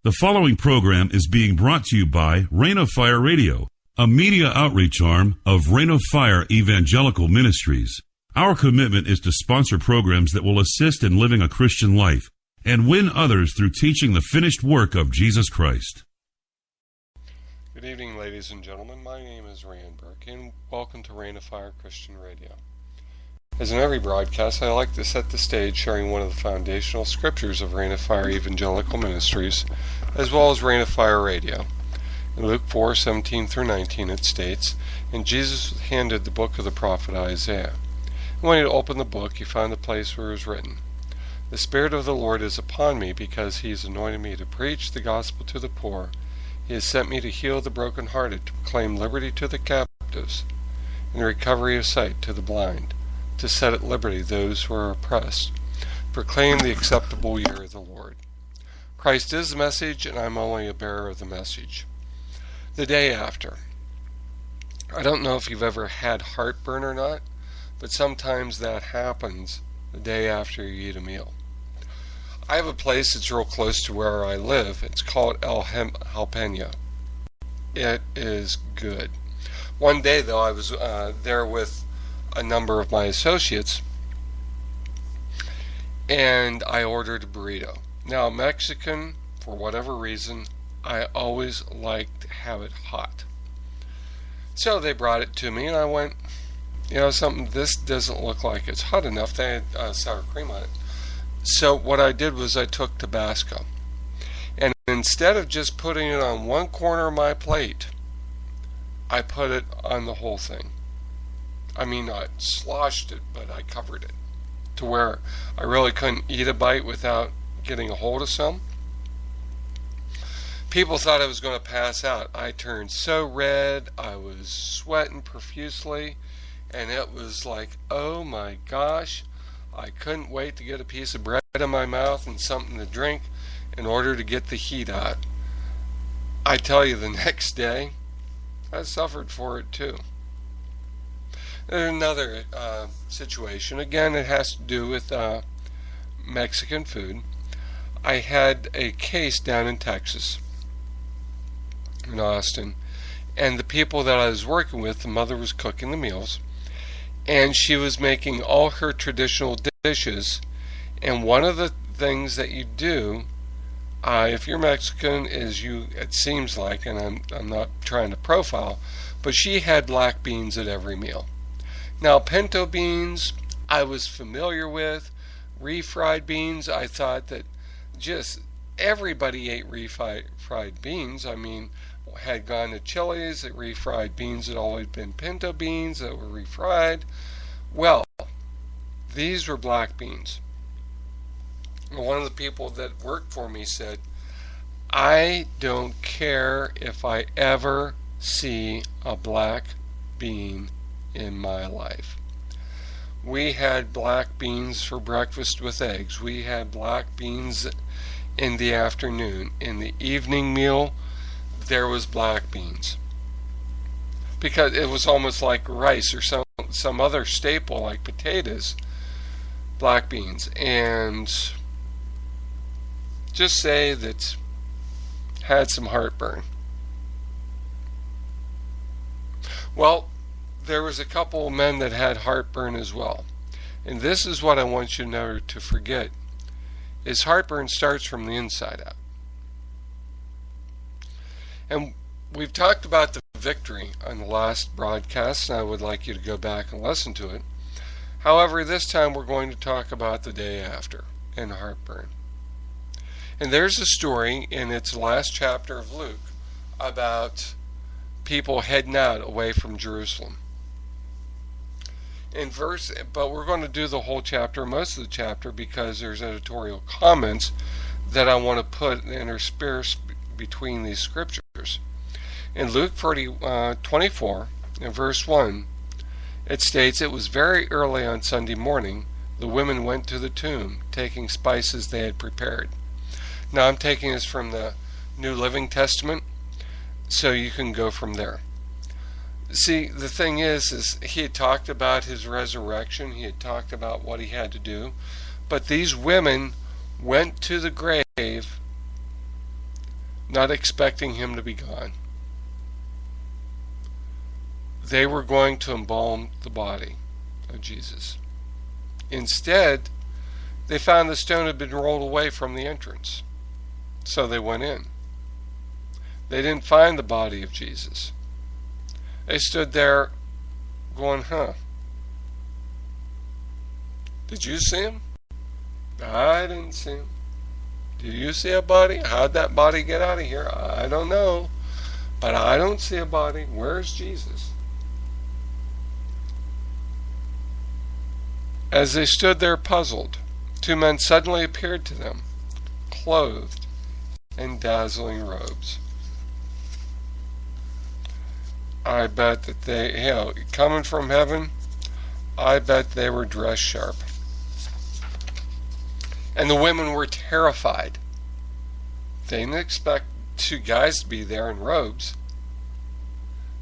The following program is being brought to you by Reign of Fire Radio, a media outreach arm of Reign of Fire Evangelical Ministries. Our commitment is to sponsor programs that will assist in living a Christian life and win others through teaching the finished work of Jesus Christ. Good evening, ladies and gentlemen. My name is Rand Burke, and welcome to Reign of Fire Christian Radio. As in every broadcast, I like to set the stage sharing one of the foundational scriptures of Reign of Fire Evangelical Ministries, as well as Reign of Fire Radio. In Luke 4:17 through 19 it states, "And Jesus was handed the book of the prophet Isaiah. And when he opened the book, he found the place where it was written, 'The Spirit of the Lord is upon me, because he has anointed me to preach the gospel to the poor. He has sent me to heal the brokenhearted, to proclaim liberty to the captives, and recovery of sight to the blind, to set at liberty those who are oppressed, proclaim the acceptable year of the Lord.'" Christ is the message, and I'm only a bearer of the message. The day after. I don't know if you've ever had heartburn or not, but sometimes that happens the day after you eat a meal. I have a place that's real close to where I live. It's called El Jalapeno. It is good. One day, though, I was there with a number of my associates, and I ordered a burrito. Now, Mexican, for whatever reason, I always like to have it hot. So they brought it to me, and I went, this doesn't look like it's hot enough. They had sour cream on it. So what I did was I took Tabasco, and instead of just putting it on one corner of my plate, I put it on the whole thing. I mean, I sloshed it, but I covered it to where I really couldn't eat a bite without getting a hold of some. People thought I was going to pass out. I turned so red, I was sweating profusely, and it was like, oh my gosh, I couldn't wait to get a piece of bread in my mouth and something to drink in order to get the heat out. I tell you, the next day, I suffered for it too. There's another situation. Again, it has to do with Mexican food. I had a case down in Texas, in Austin, and the people that I was working with, the mother was cooking the meals, and she was making all her traditional dishes. And one of the things that you do, if you're Mexican, is it seems like, and I'm not trying to profile, but she had black beans at every meal. Now, pinto beans, I was familiar with. Refried beans, I thought that just everybody ate refried beans. I mean, had gone to Chili's, that refried beans had always been pinto beans that were refried. Well, these were black beans. And one of the people that worked for me said, "I don't care if I ever see a black bean in my life." We had black beans for breakfast with eggs. We had black beans in the afternoon. In the evening meal, there was black beans. Because it was almost like rice or some other staple like potatoes, black beans. And just say that had some heartburn. Well, there was a couple of men that had heartburn as well. And this is what I want you never to forget, is heartburn starts from the inside out. And we've talked about the victory on the last broadcast, and I would like you to go back and listen to it. However, this time we're going to talk about the day after and heartburn. And there's a story in its last chapter of Luke about people heading out away from Jerusalem. But we're going to do the whole chapter, most of the chapter, because there's editorial comments that I want to put interspersed between these scriptures. In Luke 24, in verse 1, it states, "It was very early on Sunday morning. The women went to the tomb, taking spices they had prepared." Now I'm taking this from the New Living Testament, so you can go from there. See, the thing is he had talked about his resurrection. He had talked about what he had to do. But these women went to the grave not expecting him to be gone. They were going to embalm the body of Jesus. Instead, they found the stone had been rolled away from the entrance. So they went in. They didn't find the body of Jesus. They stood there going, did you see him? I didn't see him. Did you see a body? How'd that body get out of here? I don't know. But I don't see a body. Where's Jesus? As they stood there puzzled, two men suddenly appeared to them, clothed in dazzling robes. I bet that they, coming from heaven, I bet they were dressed sharp. And the women were terrified. They didn't expect two guys to be there in robes.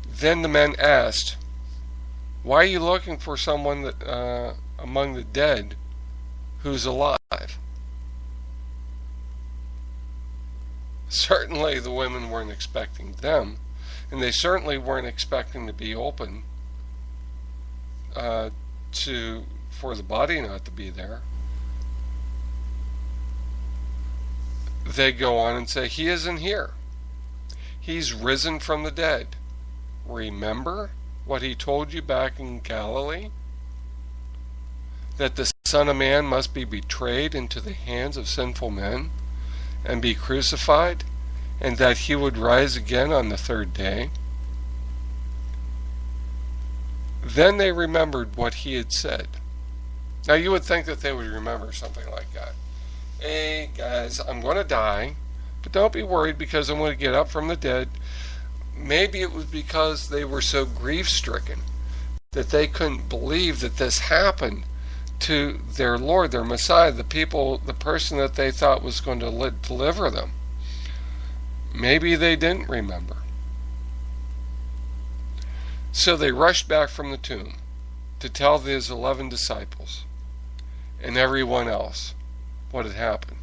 Then the men asked, why are you looking for someone that among the dead who's alive? Certainly the women weren't expecting them, and they certainly weren't expecting to be open for the body not to be there. They go on and say, he isn't here. He's risen from the dead. Remember what he told you back in Galilee? That the Son of Man must be betrayed into the hands of sinful men and be crucified, and that he would rise again on the third day. Then they remembered what he had said. Now you would think that they would remember something like that. Hey guys, I'm going to die, but don't be worried because I'm going to get up from the dead. Maybe it was because they were so grief-stricken that they couldn't believe that this happened to their Lord, their Messiah, the person that they thought was going to deliver them. Maybe they didn't remember. So they rushed back from the tomb to tell his 11 disciples and everyone else what had happened.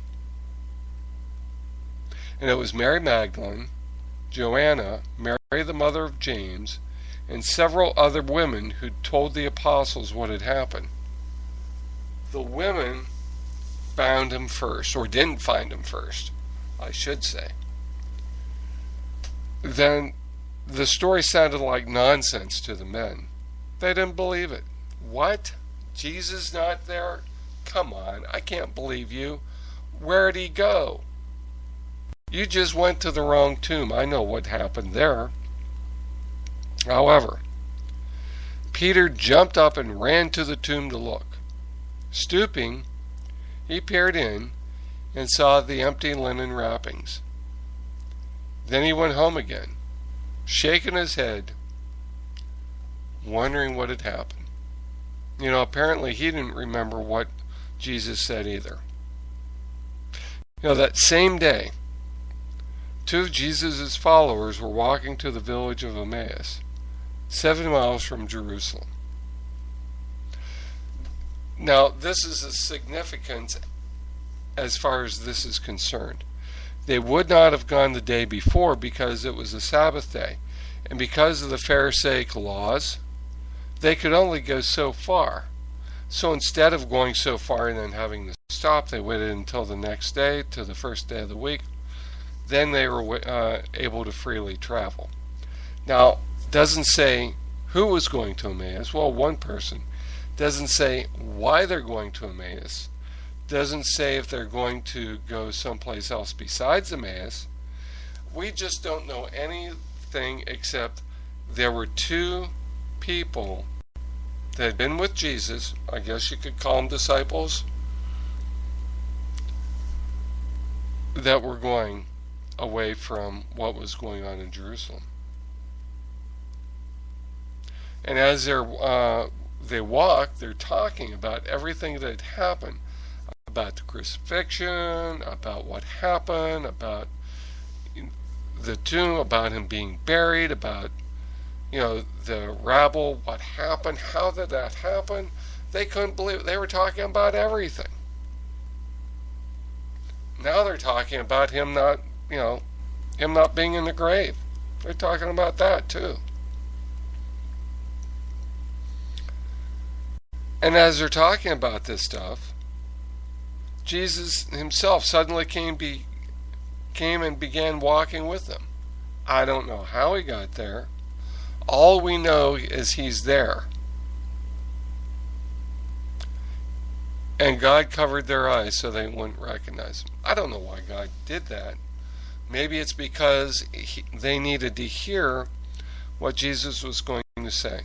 And it was Mary Magdalene, Joanna, Mary the mother of James, and several other women who told the apostles what had happened. The women found him first, or didn't find him first, I should say. Then the story sounded like nonsense to the men. They didn't believe it. What? Jesus not there? Come on, I can't believe you. Where'd he go? You just went to the wrong tomb. I know what happened there. However, Peter jumped up and ran to the tomb to look. Stooping, he peered in and saw the empty linen wrappings. Then he went home again, shaking his head, wondering what had happened. Apparently he didn't remember what Jesus said either. That same day, two of Jesus' followers were walking to the village of Emmaus, 7 miles from Jerusalem. Now, this is a significance as far as this is concerned. They would not have gone the day before because it was a Sabbath day. And because of the Pharisaic laws, they could only go so far. So instead of going so far and then having to stop, they waited until the next day, to the first day of the week. Then they were able to freely travel. Now, doesn't say who was going to Emmaus. Well, one person. Doesn't say why they're going to Emmaus. Doesn't say if they're going to go someplace else besides Emmaus. We just don't know anything except there were two people that had been with Jesus. I guess you could call them disciples. That were going away from what was going on in Jerusalem. And as they walk, they're talking about everything that had happened, about the crucifixion, about what happened, about the tomb, about him being buried, about the rabble, what happened, how did that happen? They couldn't believe it. They were talking about everything. Now they're talking about him not, him not being in the grave. They're talking about that too. And as they're talking about this stuff, Jesus himself suddenly came and began walking with them. I don't know how he got there. All we know is he's there. And God covered their eyes so they wouldn't recognize him. I don't know why God did that. Maybe it's because they needed to hear what Jesus was going to say.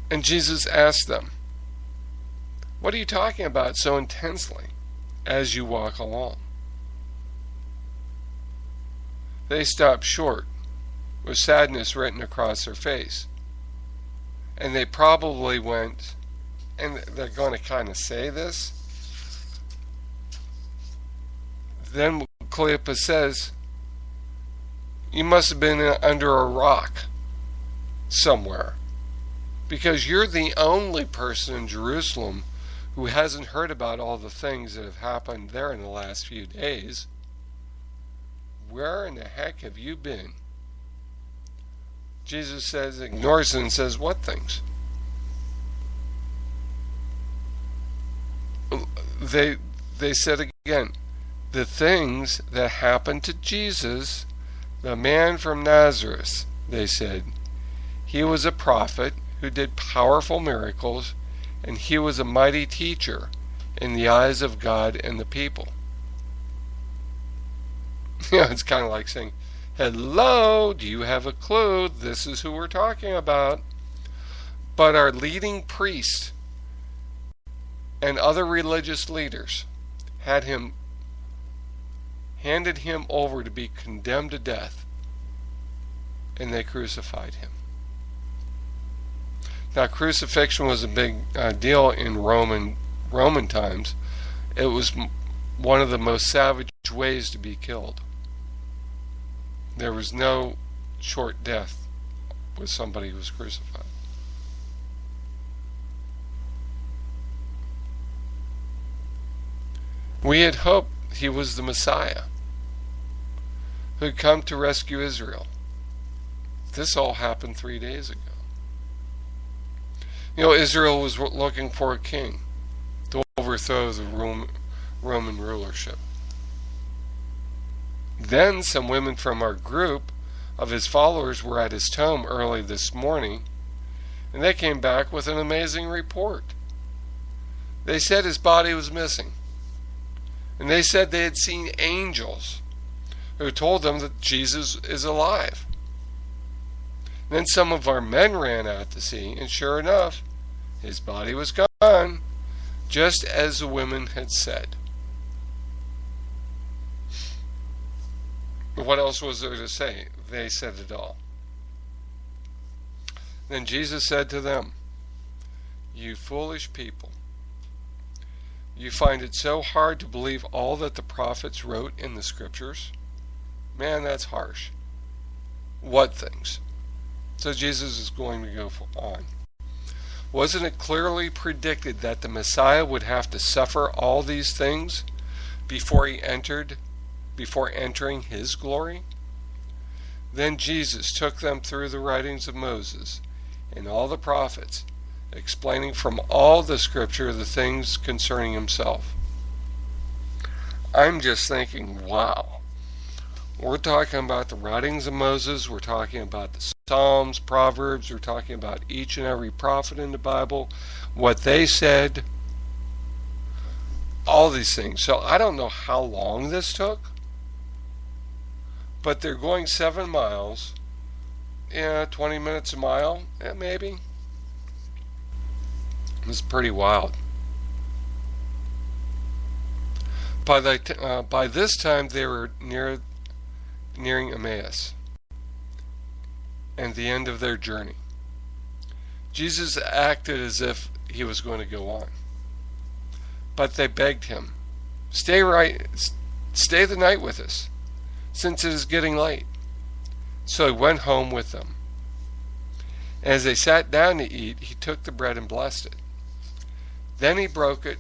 And Jesus asked them, "What are you talking about so intensely as you walk along?" They stopped short, with sadness written across their face. And they probably went, and they're going to kind of say this. Then Cleopas says, "You must have been under a rock somewhere, because you're the only person in Jerusalem who hasn't heard about all the things that have happened there in the last few days. Where in the heck have you been?" Jesus says, ignores it and says, "What things?" They said again, "The things that happened to Jesus, the man from Nazareth," they said. "He was a prophet who did powerful miracles, and he was a mighty teacher in the eyes of God and the people." It's kind of like saying, "Hello, do you have a clue? This is who we're talking about." But our leading priests and other religious leaders handed him over to be condemned to death, and they crucified him. Now, crucifixion was a big deal in Roman times. It was one of the most savage ways to be killed. There was no short death with somebody who was crucified. We had hoped he was the Messiah who'd come to rescue Israel. This all happened 3 days ago. Israel was looking for a king to overthrow the Roman rulership. Then some women from our group of his followers were at his tomb early this morning, and they came back with an amazing report. They said his body was missing, and they said they had seen angels who told them that Jesus is alive. Then some of our men ran out to see, and sure enough, his body was gone, just as the women had said. What else was there to say? They said it all. Then Jesus said to them, "You foolish people, you find it so hard to believe all that the prophets wrote in the scriptures?" Man, that's harsh. What things? So Jesus is going to go on. Wasn't it clearly predicted that the Messiah would have to suffer all these things before entering his glory? Then Jesus took them through the writings of Moses and all the prophets, explaining from all the scripture the things concerning himself. I'm just thinking, wow. We're talking about the writings of Moses, we're talking about the Psalms, Proverbs, we're talking about each and every prophet in the Bible, what they said, all these things. So I don't know how long this took, but they're going 7 miles, 20 minutes a mile, maybe. It's pretty wild. By this time, they were nearing Emmaus and the end of their journey. Jesus acted as if he was going to go on, but they begged him, stay the night with us, since it is getting late." So he went home with them. As they sat down to eat, he took the bread and blessed it. Then he broke it